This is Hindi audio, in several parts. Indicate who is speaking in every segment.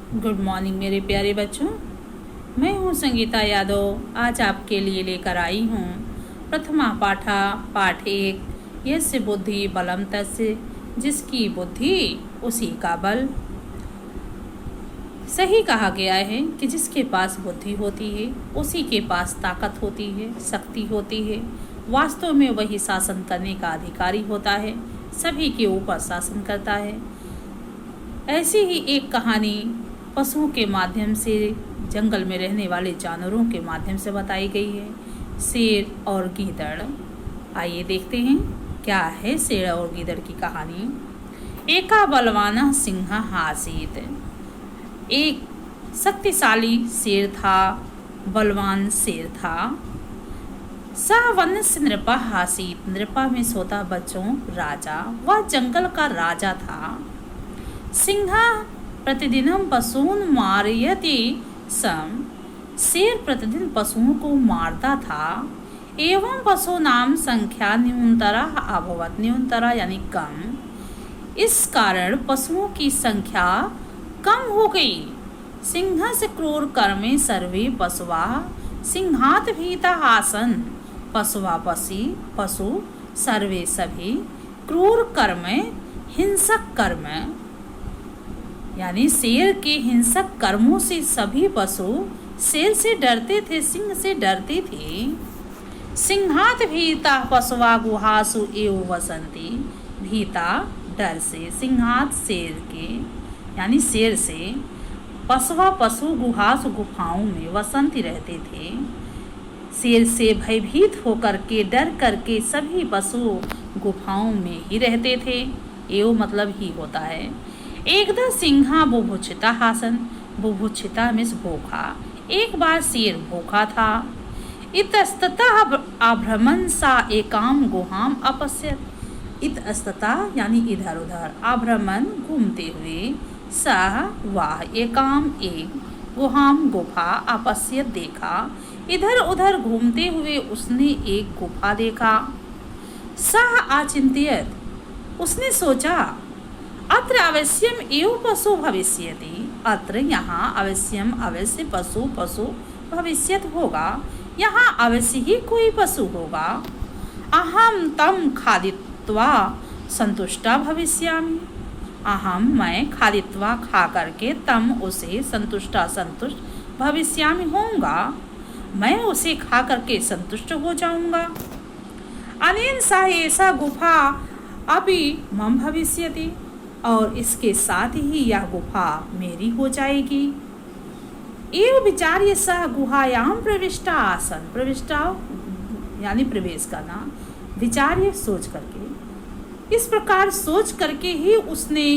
Speaker 1: गुड मॉर्निंग मेरे प्यारे बच्चों। मैं हूँ संगीता यादव। आज आपके लिए लेकर आई हूँ प्रथमा पाठा पाठ 1 यस्य बुद्धि बलम तस्य, जिसकी बुद्धि उसी का बल। सही कहा गया है कि जिसके पास बुद्धि होती है उसी के पास ताकत होती है, शक्ति होती है। वास्तव में वही शासन करने का अधिकारी होता है, सभी के ऊपर शासन करता है। ऐसी ही एक कहानी पशुओं के माध्यम से, जंगल में रहने वाले जानवरों के माध्यम से बताई गई है, शेर और गीदड़। आइए देखते हैं क्या है शेर और गीदड़ की कहानी। एका बलवाना सिंह आसीत। एक शक्तिशाली शेर था, बलवान शेर था। सा वनस्य नृपा आसीत। नृपा में सोता बच्चों राजा, वह जंगल का राजा था। सिंहा प्रतिदिनम पशून मारयति सम। शेर प्रतिदिन पशुओं को मारता था। एवं पशु नाम संख्या न्यूनतरा अभवत। न्यूनतरा यानी कम। इस कारण पशुओं की संख्या कम हो गई। सिंह से क्रूर कर्मे सर्वे पशुवा सिंहात भीता आसन। पशुवा पशु सर्वे सभी क्रूर कर्म हिंसक कर्म, यानी शेर के हिंसक कर्मों से सभी पशु शेर से डरते थे, सिंह से डरते थे। सिंहात भीता पशुवा गुहासु एव वसंती। भीता डर से, सिंहात शेर के यानी शेर से, पशुवा पशु गुहासु गुफाओं में वसंती रहते थे। शेर से भयभीत होकर के, डर करके सभी पशु गुफाओं में ही रहते थे। एव मतलब ही होता है। एकदा सिंहा बुभुक्षिता हासन। बुभुक्षिता मीन्स भूखा। एक बार शेर भूखा था। इतस्ततः आभ्रमण सा एकाम गुहाम अपश्यत। इतस्ततः यानी इधर उधर, आभ्रमण घूमते हुए, सह वह, एकाम एक, गुहाम गुफा, अपश्यत देखा। इधर उधर घूमते हुए उसने एक गुफा देखा। सह आचिंत्यत, उसने सोचा, अत्र अवश्यम एव पशु भविष्यति। अत्र यहाँ अवश्यम अवश्य पशु भविष्यत होगा, यहाँ अवश्य ही कोई पशु होगा। अहम तम खादित्वा संतुष्टा भविष्यामि। अहम मैं खादित्वा खा करके, तम उसे, संतुष्ट भविष्यामि होऊंगा, मैं उसे खा करके संतुष्ट हो जाऊंगा। अनेन सा ऐसा गुफा अभी मम भविष्यति, और इसके साथ ही यह गुफा मेरी हो जाएगी। एव विचार्य सह गुहायाम प्रविष्टा आसन। प्रविष्टा यानी प्रवेश करना, विचार्य सोच करके, इस प्रकार सोच करके ही उसने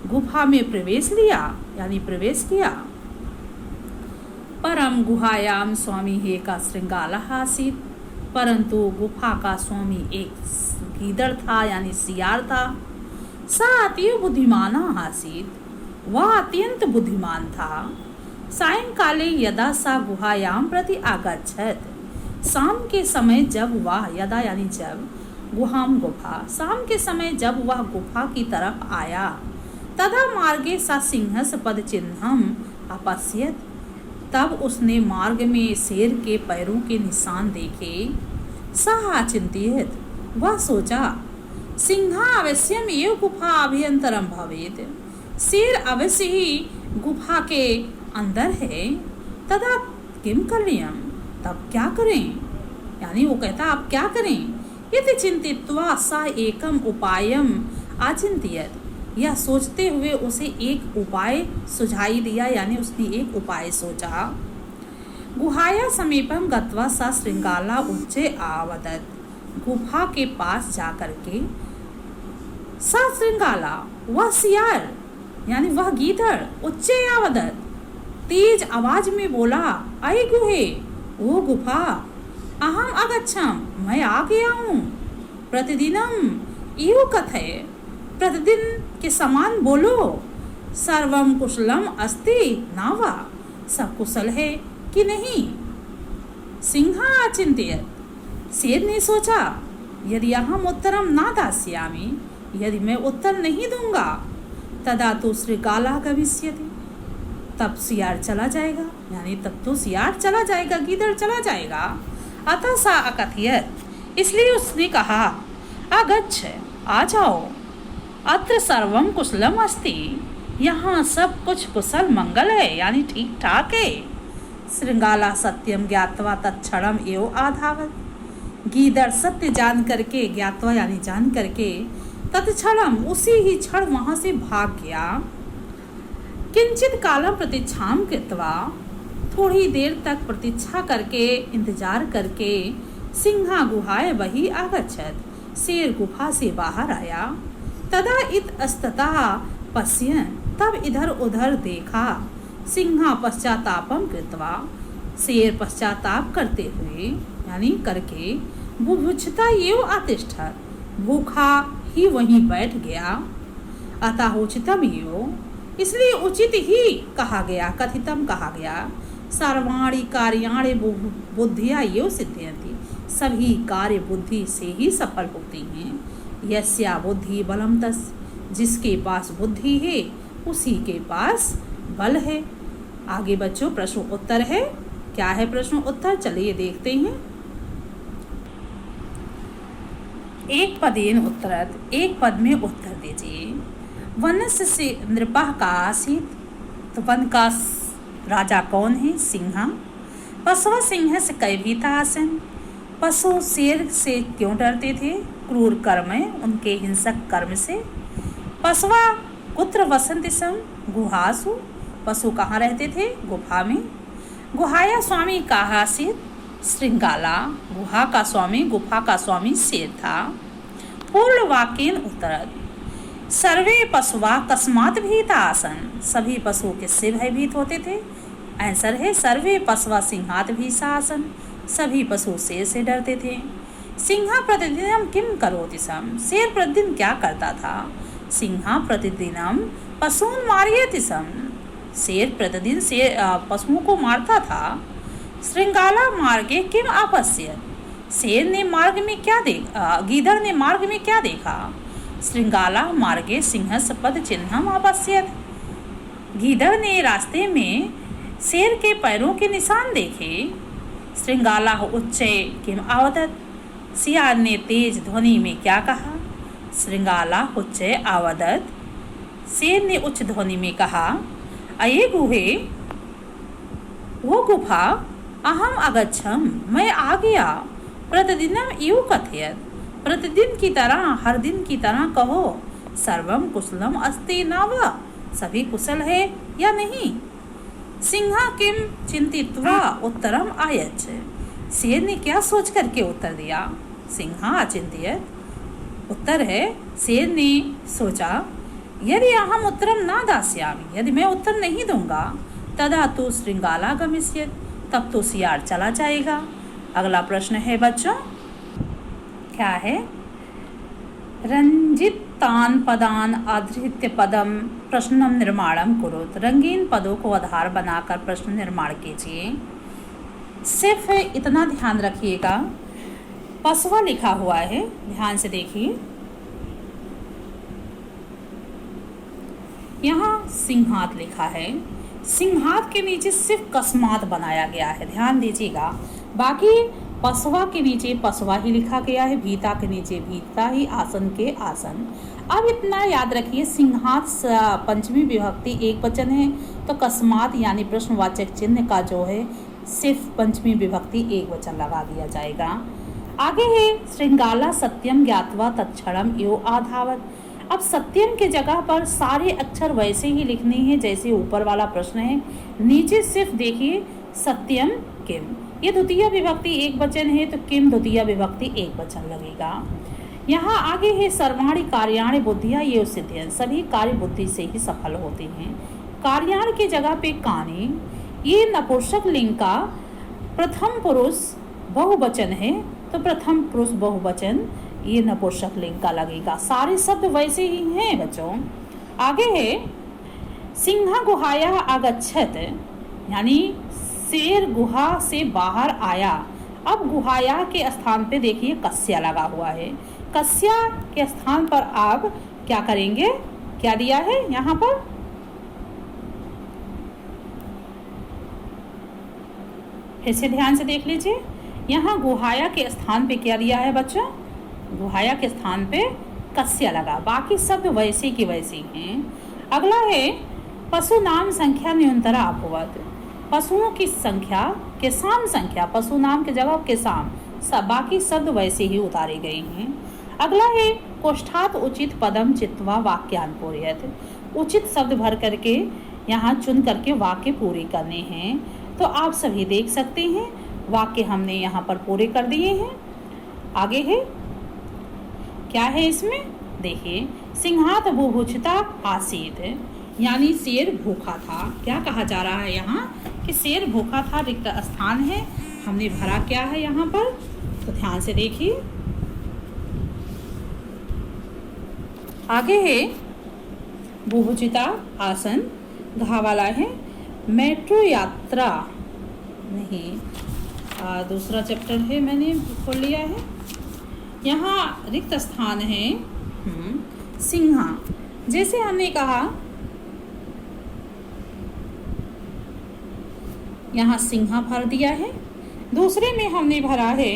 Speaker 1: गुफा में प्रवेश लिया यानी प्रवेश किया। परम गुहायाम स्वामी हे का श्रृंगाला आसीत। परंतु गुफा का स्वामी एक गीदड़ था यानी सियार था। सा अतीव बुद्धिमाना आसीत। वह अत्यंत बुद्धिमान था। सायंकाले यदा सा गुहायाम प्रति आगच्छत। शाम के समय जब वह, यदा यानी जब, गुहाम गुफा, शाम के समय जब वह गुफा की तरफ आया, तदा मार्गे सा सिंहस्य पदचिह्नम अपश्यत। तब उसने मार्ग में शेर के पैरों के निशान देखे। सह आचिंत्यत, वह सोचा, सिंहा अवश्यम एव गुफा अभ्यंतरम भवेत। शेर अवश्य ही गुफा के अंदर है। तदा किम करणीयम, तब क्या करें, यानी वो कहता अब क्या करें। यदि चिंतित्वा सा एकम उपायम आचिंत्यत। यह सोचते हुए उसे एक उपाय सुझाई दिया, यानी उसने एक उपाय सोचा। गुहाया समीपम गत्वा सा श्रृंगाला उच्चे आवदत। गुफा के पास जाकर के सा श्रृंगाला, वह सियार यानी वह गीदड़, उच्चे आवदत, तेज आवाज में बोला, अय गुहे, वो गुफा, अहम अगच्छम, मैं आ गया हूँ। प्रतिदिनम इव कथय, प्रतिदिन के समान बोलो। सर्वम कुशलम अस्ति न वा, सब कुशल है कि नहीं। सिंहा आचिंत्यत, शेर ने सोचा, यदि अहम उत्तरम ना दास्यामि, यदि मैं उत्तर नहीं दूंगा, तदा तो श्रृंगाला भविष्यति, तब सियार चला जाएगा, यानी तब तो सियार चला जाएगा, गीदड़ चला जाएगा। अतः सा अकथयत, इसलिए उसने कहा, आगच्छ, आ जाओ, अत्र सर्वम कुशलम अस्ति, यहाँ सब कुछ कुशल मंगल है, यानी ठीक ठाक है। श्रृंगाला सत्यम ज्ञात्वा तत्क्षणम एव आधावत, गीदड़ सत्य जान करके, ज्ञात्वा यानी जान करके, तत्क्षणम उसी ही क्षण वहां से भाग गया। किंचित कालम प्रतीक्षाम कृत्वा, थोड़ी देर तक प्रतीक्षा करके, इंतजार करके, सिंहा गुहाय वही आगच्छत, शेर गुफा से बाहर आया। तदा इतस्ततः पश्यन्, तब इधर उधर देखा। सिंहा पश्चातापम कृत्वा, शेर पश्चाताप करते हुए यानी करके, बुभुक्षता एव आतिष्ठत, भूखा ही वहीं बैठ गया। अतः उचितम एव, इसलिए उचित ही कहा गया, कथितम कहा गया, सर्वाणि कार्याणि बुद्धिया एव सिद्ध्यन्ति, सभी कार्य बुद्धि से ही सफल होते हैं। यस्या बुद्धि बलम तस्, जिसके पास बुद्धि है उसी के पास बल है। आगे बच्चों प्रश्न उत्तर है, क्या है प्रश्न उत्तर, चलिए देखते हैं। एक पदेन उत्तरत, एक पद में उत्तर दीजिए। वनस्य से नृपः का आसीत, तो वन का राजा कौन है? सिंहा। पशु सिंह से कई भीता आसन, पशु शेर से क्यों डरते थे? क्रूर कर्म है, उनके हिंसक कर्म से। पशुआ कुत्र वसंति सम गुहासु, पशु कहाँ रहते थे? गुफा में। गुहाया स्वामी कहा आसीत, श्रृंगाला, गुहा का स्वामी, गुफा का स्वामी शेर था। पूर्ण वाक्यन उत्तरत, सर्वे पशुआ कस्मात भीता आसन, सभी पशुओं किससे भयभीत होते थे? आंसर है सर्वे पशुआ सिंहात भीषा आसन, सभी पशु शेर से डरते थे। सिंहा प्रतिदिनम किम करोति सम, शेर प्रतिदिन क्या करता था? सिंहा प्रतिदिनम पशून मारयति सम, शेर प्रतिदिन से पशुओं को मारता था। श्रृंगाला मार्गे किम आपश्यत, शेर ने मार्ग में क्या देखा? गीदड़ ने मार्ग में क्या देखा? श्रृंगाला मार्गे सिंहस्य पद चिन्हम आपश्यत, गीदड़ ने रास्ते में शेर के पैरों के निशान देखे। श्रृंगाला उच्चे किम आवदत, सियार ने तेज ध्वनि में क्या कहा? श्रृंगाला उच्चे आवदत, शेर ने उच्च ध्वनि में कहा, अये गुहे, वो गुफा, अहम अगच्छम, मैं आ गया। प्रतिदिनम इव कथयत, प्रतिदिन की तरह, हर दिन की तरह कहो। सर्वम कुशलम अस्ति न वा, सभी कुशल है या नहीं? सिंहा किम चिंतित्वा उत्तरम आयच्छ, शेर ने क्या सोच करके उत्तर दिया? सिंहा अचिंत्यत, उत्तर है शेर ने सोचा, यदि अहम उत्तरम न दास्यामि, यदि मैं उत्तर नहीं दूंगा, तदा तो श्रृंगाला गमिष्यत, तब तो सियार चला जाएगा। अगला प्रश्न है बच्चों, क्या है? रंजितान पदान आधृत्य पदम प्रश्नम निर्माणम कुरुत, रंगीन पदों को आधार बनाकर प्रश्न निर्माण कीजिए। सिर्फ इतना ध्यान रखिएगा, पशुआ लिखा हुआ है, ध्यान से देखिए। यहाँ सिंहात लिखा है, सिंहात के नीचे सिर्फ कस्मात बनाया गया है, ध्यान दीजिएगा। बाकी पशुआ के नीचे पशुआ ही लिखा गया है, भीता के नीचे भीता ही, आसन के आसन। अब इतना याद रखिए, सिंहात पंचमी विभक्ति एक वचन है, तो कस्मात यानी प्रश्नवाचक चिन्ह का जो है सिर्फ पंचमी विभक्ति एक वचन लगा दिया जाएगा। आगे है श्रृंगाला सत्यम ज्ञात्वा तत्क्षणम एव आधावत। अब सत्यम के जगह पर सारे अक्षर वैसे ही लिखने हैं जैसे ऊपर वाला प्रश्न है। नीचे सिर्फ देखिए सत्यम किम, ये द्वितीय विभक्ति एक वचन है तो किम द्वितीय विभक्ति एक वचन लगेगा। यहाँ आगे है सर्वाणि कार्याणि बुद्धिया ये सिद्ध्यन, सभी कार्य बुद्धि से ही सफल होते हैं। कार्याण की जगह पे कानि, ये नपुंसक लिंग का प्रथम पुरुष बहुवचन है तो प्रथम पुरुष बहुवचन ये नपुंसक लिंग का लगेगा। सारे शब्द वैसे ही हैं बच्चों। आगे है सिंहा गुहाया आगच्छत, यानी शेर गुहा से बाहर आया। अब गुहाया के स्थान पे देखिए कस्या लगा हुआ है, कस्या के स्थान पर आप क्या करेंगे? क्या दिया है यहाँ पर? फिर से ध्यान से देख लीजिए, यहाँ गुहाया के स्थान पे क्या दिया है बच्चों, गुहाया के स्थान पे कस्य लगा, बाकी शब्द वैसे की वैसे हैं। अगला है पशु नाम संख्या न्यूनतरा अभवत, पशुओं की संख्या के साम संख्या, पशु नाम के जगह के साम, सब बाकी शब्द वैसे ही उतारे गए हैं। अगला है कोष्ठात उचित पदम चित्वा वाक्यान पूर्यत, उचित शब्द भर करके यहाँ चुन करके वाक्य पूरे करने हैं। तो आप सभी देख सकते हैं वाक्य हमने यहाँ पर पूरे कर दिए हैं। आगे है क्या है इसमें, देखिए सिंहात बुभुक्षिता आसीत, यानी शेर भूखा था। क्या कहा जा रहा है यहाँ कि शेर भूखा था, रिक्त स्थान है, हमने भरा क्या है यहाँ पर, तो ध्यान से देखिए। आगे है बुभुक्षिता आसन, घा वाला है, मेट्रो यात्रा नहीं, दूसरा चैप्टर है, मैंने खोल लिया है। यहाँ रिक्त स्थान है सिंहा, जैसे हमने कहा यहाँ सिंहा भर दिया है। दूसरे में हमने भरा है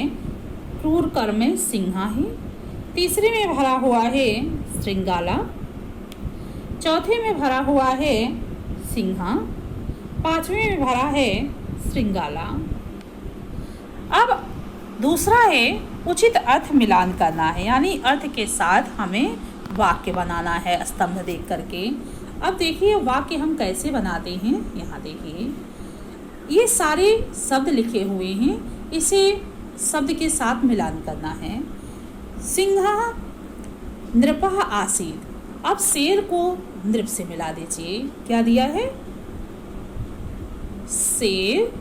Speaker 1: क्रूर कर में सिंहा है। तीसरे में भरा हुआ है श्रृंगाला। चौथे में भरा हुआ है सिंहा। पांचवें में भरा है श्रृंगाला। अब दूसरा है उचित अर्थ मिलान करना है, यानी अर्थ के साथ हमें वाक्य बनाना है स्तंभ देख करके। अब देखिए वाक्य हम कैसे बनाते हैं, यहाँ देखिए ये सारे शब्द लिखे हुए हैं, इसे शब्द के साथ मिलान करना है। सिंहा नृपः आसीत, अब शेर को नृप से मिला दीजिए, क्या दिया है शेर,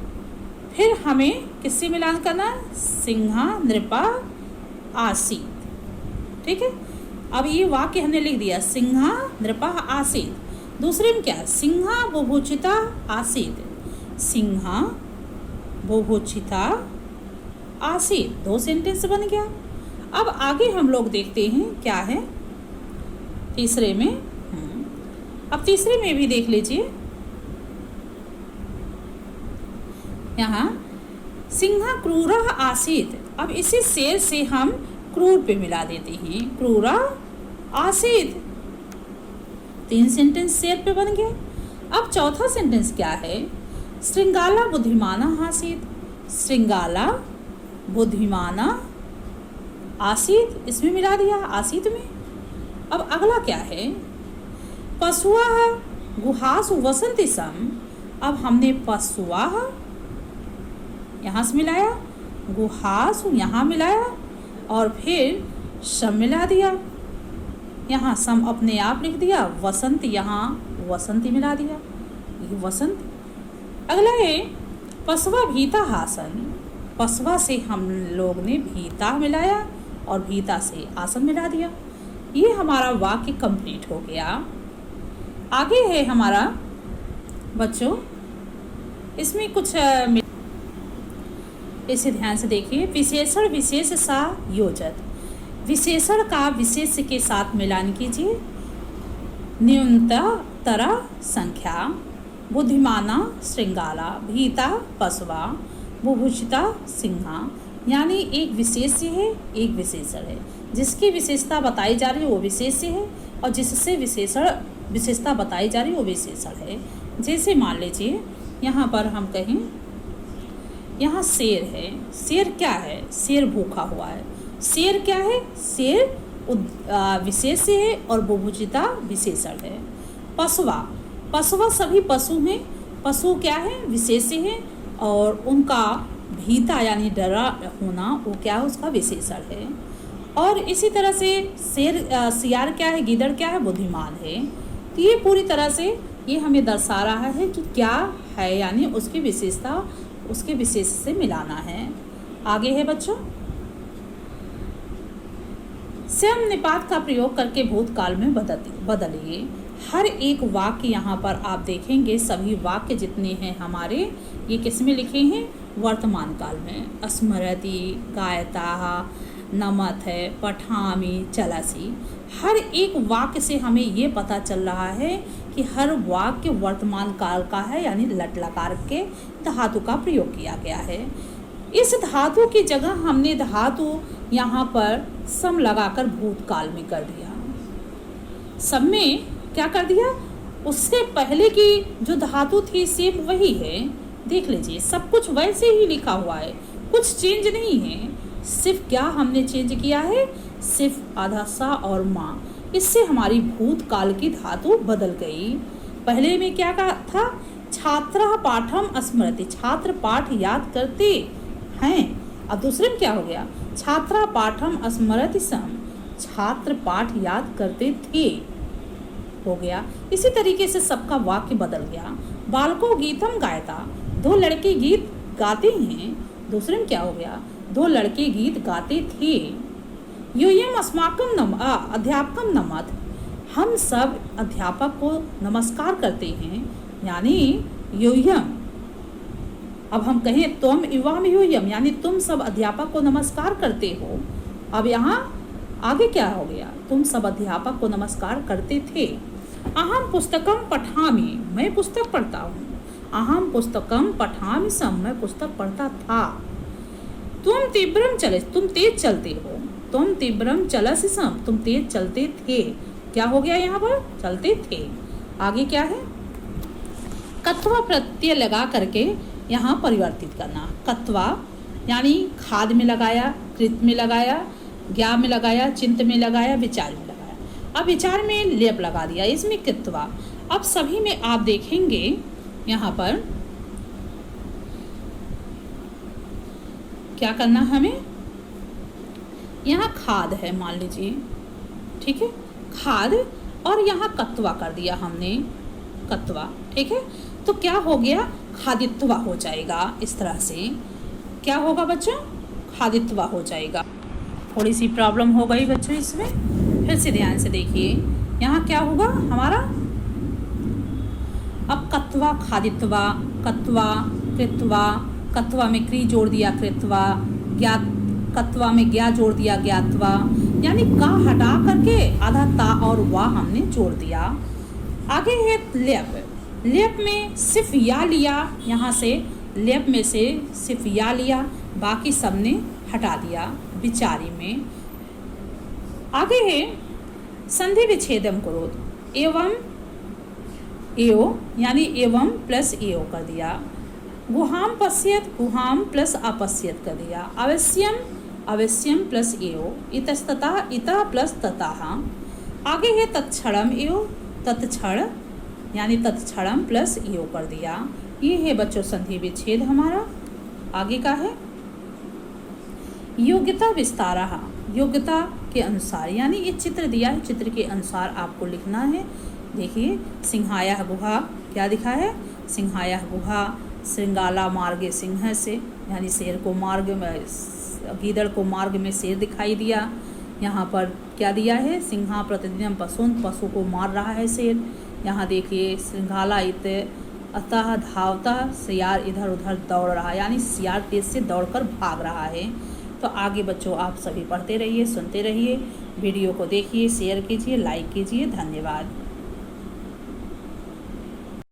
Speaker 1: फिर हमें किससे मिलान करना, सिंहा नृपः आसीत। ठीक है, अब ये वाक्य हमने लिख दिया सिंहा नृपः आसीत। दूसरे में क्या, सिंहा बुभुक्षिता आसीत, सिंहा बुभुक्षिता आसीत, 2 सेंटेंस बन गया। अब आगे हम लोग देखते हैं क्या है तीसरे में। अब तीसरे में भी देख लीजिए, यहाँ सिंहा क्रूरा आसीत, अब इसी शेर से हम क्रूर पे मिला देते हैं, क्रूरा आसीत, 3 सेंटेंस शेर पे बन गया। अब चौथा सेंटेंस क्या है, श्रृंगाला बुद्धिमाना आसीत, श्रृंगाला बुद्धिमाना आसीत, इसमें मिला दिया आसीत में। अब अगला क्या है, पशुआ गुहासु वसंति सम, अब हमने पशुआ यहाँ से मिलाया, गुहासु यहाँ मिलाया और फिर सम मिला दिया, यहाँ सम अपने आप लिख दिया, वसंत यहाँ वसंती मिला दिया, ये वसंत। अगला है पशवा भीता आसन, पशवा से हम लोग ने भीता मिलाया और भीता से आसन मिला दिया। ये हमारा वाक्य कंप्लीट हो गया। आगे है हमारा बच्चों, इसमें कुछ इसे ध्यान से देखिए, विशेषण विशेष सा योजत, विशेषण का विशेष के साथ मिलान कीजिए। न्यूनतरा संख्या, बुद्धिमाना श्रृंगाला, भीता पशवा, बुभुक्षिता सिंहा, यानी एक विशेष्य है एक विशेषण है, जिसकी विशेषता बताई जा रही है वो विशेष्य है और जिससे विशेषता बताई जा रही है वो विशेषण है। जैसे मान लीजिए यहाँ पर हम कहें, यहाँ शेर है, शेर क्या है, शेर भूखा हुआ है, शेर क्या है, शेर विशेष्य है और बुभुक्षिता विशेषण है। पशवा, पशवा सभी पशु हैं, पशु क्या है विशेष्य है और उनका भीता यानी डरा होना वो क्या है उसका विशेषण है। और इसी तरह से सियार क्या है, गीदड़ क्या है, बुद्धिमान है। तो ये पूरी तरह से ये हमें दर्शा रहा है कि क्या है, यानी उसकी विशेषता उसके विशेष से मिलाना है। आगे है बच्चों, स्वयं निपात का प्रयोग करके भूतकाल में बदलिए। हर एक वाक्य यहाँ पर आप देखेंगे, सभी वाक्य जितने हैं हमारे ये किस में लिखे हैं, वर्तमान काल में। स्मरति, गायता, नमत है, पठामी, चलसी, हर एक वाक्य से हमें ये पता चल रहा है कि हर वाक्य वर्तमान काल का है, यानी लट लकार के धातु का प्रयोग किया गया है। इस धातु की जगह हमने धातु यहाँ पर सम लगाकर भूतकाल में कर दिया। सब में क्या कर दिया, उससे पहले की जो धातु थी सेम वही है। देख लीजिए, सब कुछ वैसे ही लिखा हुआ है, कुछ चेंज नहीं है। सिर्फ क्या हमने चेंज किया है, सिर्फ आधा सा और माँ, इससे हमारी भूतकाल की धातु बदल गई। पहले में क्या कहा था, छात्र पाठम स्मरति, छात्र पाठ याद करते हैं। अब दूसरे में क्या हो गया, छात्रा पाठम स्मरति सम, छात्र पाठ याद करते थे, हो गया। इसी तरीके से सबका वाक्य बदल गया। बालको गीतम गायता, दो लड़के गीत गाते हैं। दूसरे में क्या हो गया, दो लड़के गीत गाते थे। यूयम अस्माकम अध्यापकम नमत, हम सब अध्यापक को नमस्कार करते हैं, यानी यूयम। अब हम कहें तुम युवाम यूयम, यानी तुम सब अध्यापक को नमस्कार करते हो। अब यहाँ आगे क्या हो गया, तुम सब अध्यापक को नमस्कार करते थे। अहम पुस्तकम पठामि, मैं पुस्तक पढ़ता हूँ। अहम पुस्तकम पठामि सम, मैं पुस्तक पढ़ता था। तुम तीव्रम चले, तुम तेज चलते हो। तुम तीव्रम चलसि सम, तुम तेज चलते थे। क्या हो गया यहाँ पर, चलते थे। आगे क्या है, कत्वा प्रत्यय लगा करके यहाँ परिवर्तित करना। कत्वा यानी खाद में लगाया, कृत में लगाया, ज्ञा में लगाया, चिंत में लगाया, विचार में लगाया। अब विचार में लेप लगा दिया, इसमें कृत्वा। अब सभी में आप देखेंगे यहाँ पर क्या करना हमें, यहाँ खाद है मान लीजिए, ठीक है, खाद, और यहाँ कत्वा कर दिया हमने, कत्वा, ठीक है। तो क्या हो गया, खादित्वा हो जाएगा। इस तरह से क्या होगा बच्चों, खादित्वा हो जाएगा। थोड़ी सी प्रॉब्लम हो गई बच्चों इसमें, फिर से ध्यान से देखिए। यहाँ क्या होगा हमारा, अब कत्वा खादित्वा, कत्वा कृत्वा, कत्वा में क्री जोड़ दिया कृत्वा, ज्ञात, कत्वा में ज्ञा जोड़ दिया ज्ञात्वा, यानी का हटा करके आधा ता और वाह हमने जोड़ दिया। आगे है लेप। लेप में सिर्फ या लिया, यहाँ से लेप में से सिर्फ या लिया, बाकी सब ने हटा दिया विचारी में। आगे है संधि विच्छेदम करो, एवं एओ यानी एवं प्लस एओ कर दिया। गुहाम पश्यत, गुहाम प्लस अपश्यत कर दिया। अवश्यम, अवश्यम प्लस एओ, इतस्ततः इतः प्लस ततः। आगे है तत्क्षणम एओ, तत्क्षण यानी तत्क्षणम प्लस एओ कर दिया। ये है बच्चों संधि विच्छेद हमारा। आगे का है योग्यता विस्तारः, योग्यता के अनुसार, यानी ये चित्र दिया है, चित्र के अनुसार आपको लिखना है। देखिए, सिंहाया गुहा क्या दिखा है, सिंहाया गुहा, श्रृंगाला मार्गे सिंह से, यानी शेर को मार्ग में, गीदड़ को मार्ग में शेर दिखाई दिया। यहाँ पर क्या दिया है, सिंहा प्रतिदिनम पशुन, पशु को मार रहा है शेर। यहाँ देखिए श्रृंगाला इत अतः धावता, सियार इधर उधर दौड़ रहा, यानी सियार तेज से दौड़कर भाग रहा है। तो आगे बच्चों आप सभी पढ़ते रहिए, सुनते रहिए, वीडियो को देखिए, शेयर कीजिए, लाइक कीजिए। धन्यवाद।